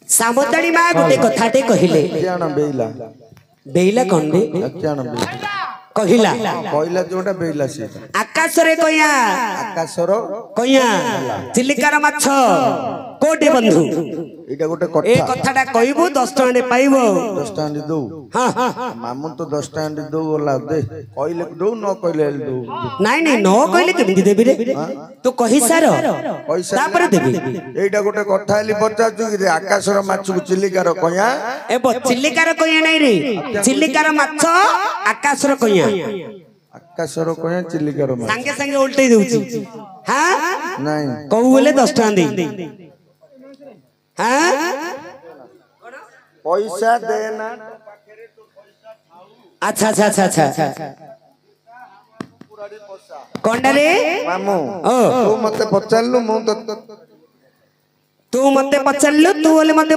सामताड़ी माँ गोटे कथाटे कहिले बेइला बेइला कौन बे कहिला कहला जोटा बेइला से आकाश रे कइया आकाशर कइया चिलिकार माछ कोटे बंधु एटा गोटे ए कथाटा कहबो 10 टका पाइबो 10 टका दो हां हां मामू तो 10 टका दो होला दे कहले दो न कहले दो नाही नाही न कहले केमिति देबी रे तू कहि सार पैसा तापर देबी एटा गोटे कथा हली पचाचु कि आकाशर माछ को चिलिकार कइया एबो चिलिकार कइया नाही रे चिलिकार माछ आकाशर कइया आकाशर कइया चिलिकार माछ संगे संगे उल्टे देउची हां नहीं कहू बोले 10 टका दे हाँ पैसा देना अच्छा अच्छा अच्छा अच्छा कौन रे मामू तू मते पचारलु मु तो तू मते पचारलु तू बोले मते